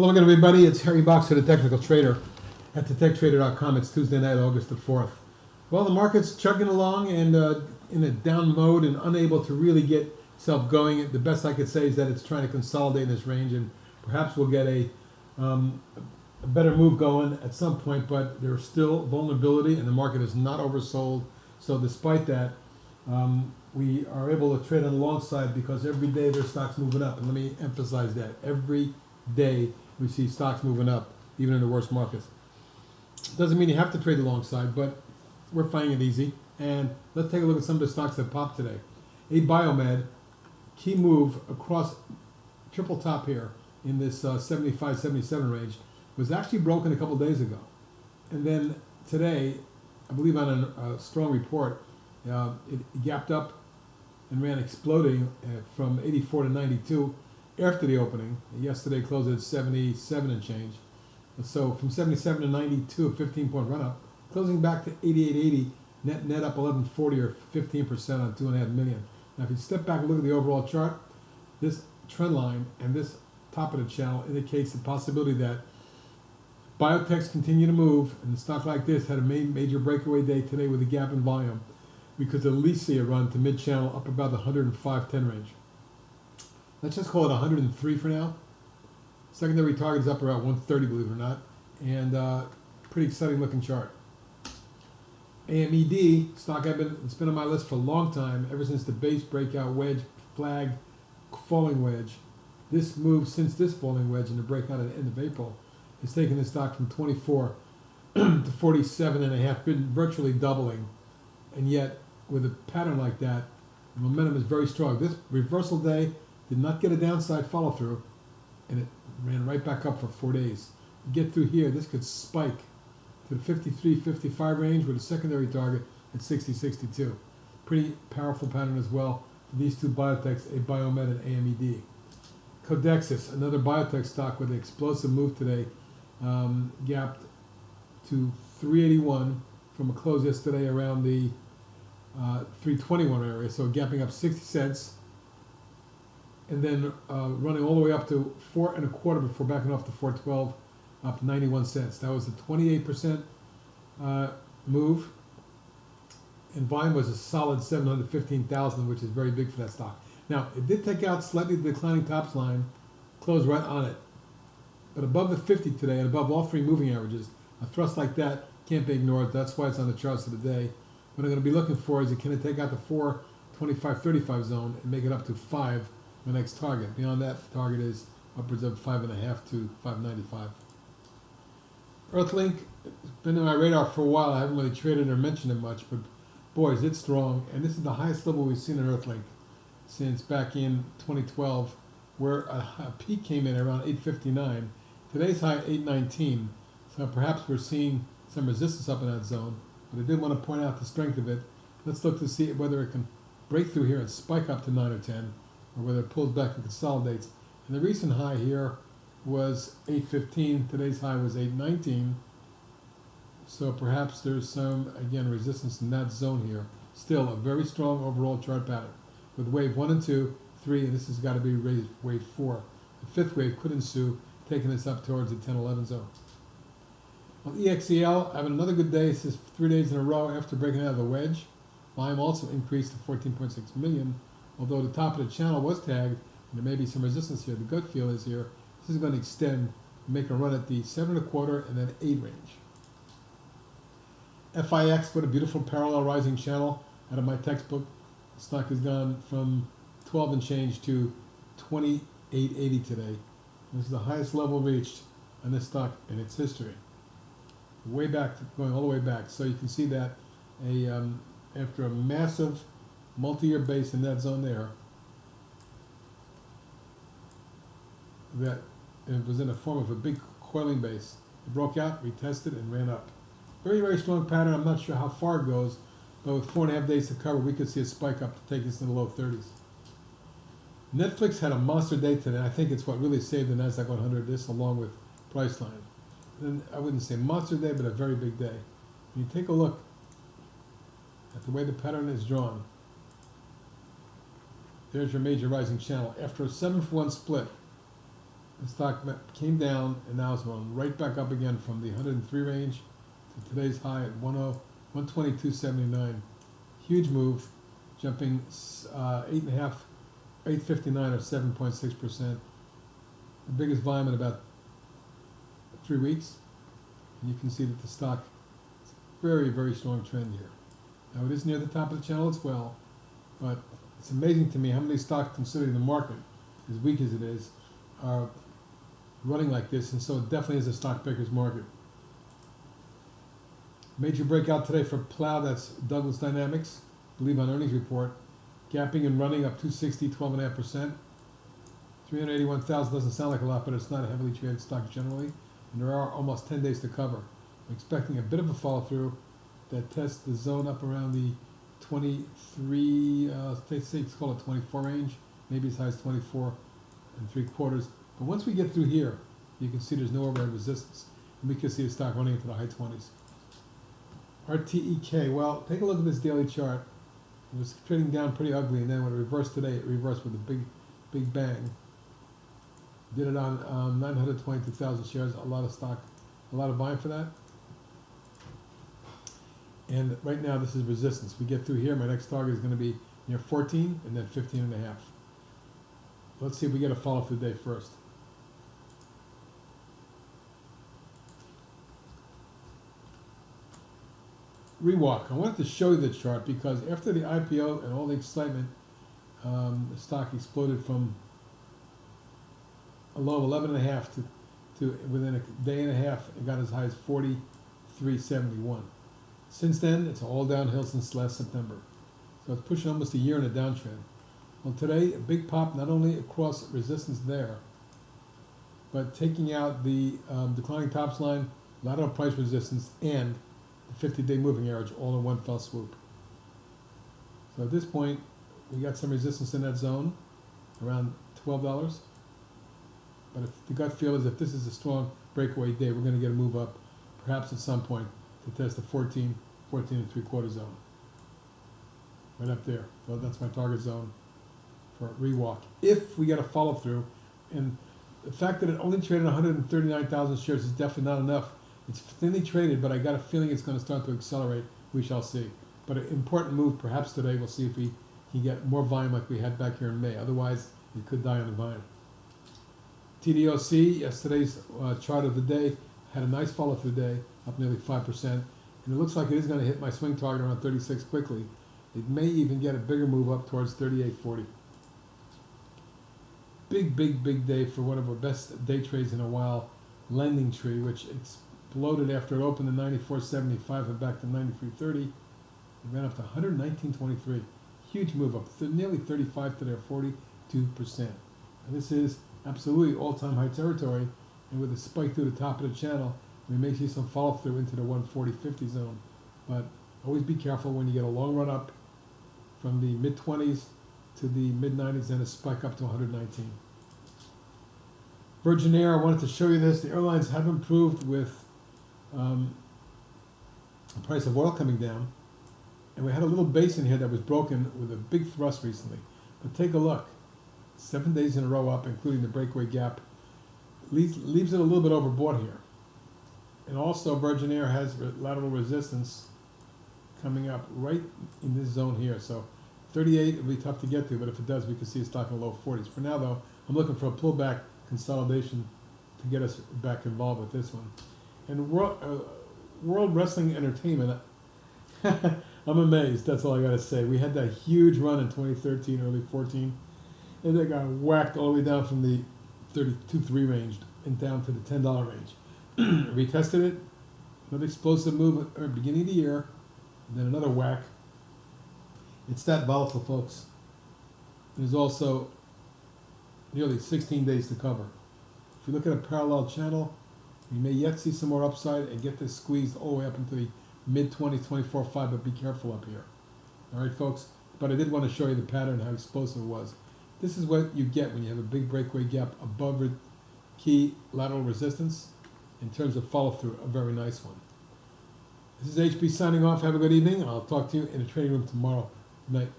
Hello again, everybody. It's Harry Boxer, the Technical Trader at thetechtrader.com. It's Tuesday night, August the 4th. Well, the market's chugging along and in a down mode and unable to really get itself going. The best I could say is that it's trying to consolidate in this range, and perhaps we'll get a better move going at some point, but there's still vulnerability and the market is not oversold. So despite that, we are able to trade on the long side because every day their stock's moving up. And let me emphasize that. Every day we see stocks moving up, even in the worst markets. Doesn't mean you have to trade the long side, but we're finding it easy. And let's take a look at some of the stocks that popped today. AMED, key move across triple top here in this 75-77 range, was actually broken a couple days ago. And then today, I believe on a strong report, it gapped up and ran exploding from 84 to 92 after the opening. Yesterday closed at 77 and change. So from 77 to 92, a 15-point run up, closing back to 88.80, net up 1140 or 15% on 2.5 million. Now if you step back and look at the overall chart, this trend line and this top of the channel indicates the possibility that biotechs continue to move, and a stock like this had a major breakaway day today with a gap in volume. We could at least see a run to mid-channel up about the 105.10 range. Let's just call it 103 for now. Secondary target is up around 130, believe it or not, and pretty exciting looking chart. AMED stock it's been on my list for a long time, ever since the base breakout wedge, flag, falling wedge. This move since this falling wedge and the breakout at the end of April has taken the stock from 24 to 47.5, been virtually doubling, and yet with a pattern like that, the momentum is very strong. This reversal day did not get a downside follow through, and it ran right back up for 4 days. You get through here, this could spike to the 53-55 range with a secondary target at 60-62. Pretty powerful pattern as well for these two biotechs, AMED and AMED. Codexis, another biotech stock with an explosive move today, gapped to 381 from a close yesterday around the 321 area, so gapping up 60 cents, and then running all the way up to 4.25 before backing off to 412, up 91 cents. That was a 28% move, and volume was a solid 715,000, which is very big for that stock. Now, it did take out slightly the declining tops line, closed right on it, but above the 50 today and above all three moving averages, a thrust like that can't be ignored. That's why it's on the charts of the day. What I'm going to be looking for is, can it take out the 425.35 zone and make it up to 5, the next target. Beyond that, the target is upwards of 5.5 to 595. Earthlink, it's been on my radar for a while. I haven't really traded or mentioned it much, but boys, it's strong. And this is the highest level we've seen in Earthlink since back in 2012, where a peak came in around 859. Today's high 819. So perhaps we're seeing some resistance up in that zone. But I did want to point out the strength of it. Let's look to see whether it can break through here and spike up to 9 or 10, or whether it pulls back and consolidates. And the recent high here was 815. Today's high was 819. So perhaps there's some, again, resistance in that zone here. Still a very strong overall chart pattern with wave 1 and 2, 3, and this has got to be wave 4. The fifth wave could ensue, taking us up towards the 10-11 zone. Well, EXEL having another good day. This is 3 days in a row after breaking out of the wedge. Volume also increased to 14.6 million. Although the top of the channel was tagged, and there may be some resistance here, the gut feel is here, this is going to extend and make a run at the 7.25 and then 8 range. FIX, what a beautiful parallel rising channel out of my textbook. The stock has gone from 12 and change to 28.80 today. This is the highest level reached on this stock in its history. Way back, going all the way back. So you can see that after a massive multi-year base in that zone there, that it was in the form of a big coiling base. It broke out, retested, and ran up. Very, very strong pattern. I'm not sure how far it goes, but with 4.5 days to cover, we could see a spike up to take us in the low 30s. Netflix had a monster day today. I think it's what really saved the NASDAQ 100, this along with Priceline. And I wouldn't say monster day, but a very big day. When you take a look at the way the pattern is drawn, there's your major rising channel. After a 7-for-1 split, The stock came down and now it's going right back up again from the 103 range to today's high at 122.79. Huge move, jumping 859 or 7.6%. The biggest volume in about 3 weeks. And you can see that the stock is a very, very strong trend here. Now it is near the top of the channel as well, but it's amazing to me how many stocks, considering the market as weak as it is, are running like this, and so it definitely is a stock picker's market. Major breakout today for Plow, that's Douglas Dynamics, I believe on earnings report. Gapping and running up 260, 12.5%. 381,000 doesn't sound like a lot, but it's not a heavily traded stock generally, and there are almost 10 days to cover. I'm expecting a bit of a follow through that tests the zone up around the 23, let's call it 24 range, maybe as high as 24 3/4. But once we get through here, you can see there's no overhead resistance, and we can see the stock running into the high 20s. RTEK, well, take a look at this daily chart. It was trading down pretty ugly, and then when it reversed today, it reversed with a big bang. Did it on 922,000 shares, a lot of stock, a lot of buying for that. And right now, this is resistance. We get through here, my next target is going to be near 14 and then 15.5. Let's see if we get a follow through day first. Rewalk. I wanted to show you the chart because after the IPO and all the excitement, the stock exploded from a low of 11.5 to within a day and a half, it got as high as 43.71. Since then, it's all downhill since last September. So it's pushing almost a year in a downtrend. Well, today, a big pop not only across resistance there, but taking out the declining tops line, lateral price resistance, and the 50-day moving average all in one fell swoop. So at this point, we got some resistance in that zone, around $12. But if the gut feel is if this is a strong breakaway day, we're going to get a move up, perhaps at some point, to test the 14 3/4 zone. Right up there. So that's my target zone for rewalk. If we get a follow through, and the fact that it only traded 139,000 shares is definitely not enough. It's thinly traded, but I got a feeling it's going to start to accelerate. We shall see. But an important move perhaps today. We'll see if we can get more volume like we had back here in May. Otherwise, it could die on the vine. TDOC, yesterday's chart of the day, had a nice follow through day, up nearly 5%. And it looks like it is going to hit my swing target around 36 quickly. It may even get a bigger move up towards 38.40. Big day for one of our best day trades in a while, Lending Tree, which exploded after it opened at 94.75 and back to 93.30. It ran up to 119.23. Huge move up, nearly 35 today, or 42%. And this is absolutely all-time high territory, and with a spike through the top of the channel, we may see some follow-through into the 140.50 zone. But always be careful when you get a long run up from the mid-20s to the mid-90s and a spike up to 119. Virgin Air, I wanted to show you this. The airlines have improved with the price of oil coming down. And we had a little base in here that was broken with a big thrust recently. But take a look. 7 days in a row up, including the breakaway gap. Leaves it a little bit overbought here. And also Virgin Air has lateral resistance coming up right in this zone here. So 38 will be tough to get to, but if it does, we can see a stock in the low 40s. For now, though, I'm looking for a pullback consolidation to get us back involved with this one. And World Wrestling Entertainment, I'm amazed. That's all I got to say. We had that huge run in 2013, early 14, and they got whacked all the way down from the 32.3 range and down to the $10 range. Retested it, another explosive move at the beginning of the year, and then another whack. It's that volatile, folks. There's also nearly 16 days to cover. If you look at a parallel channel, we may yet see some more upside and get this squeezed all the way up into the mid-20s, 24.5, but be careful up here. All right, folks? But I did want to show you the pattern, how explosive it was. This is what you get when you have a big breakaway gap above key lateral resistance. In terms of follow-through, a very nice one. This is HB signing off. Have a good evening. I'll talk to you in the trading room tomorrow. Good night.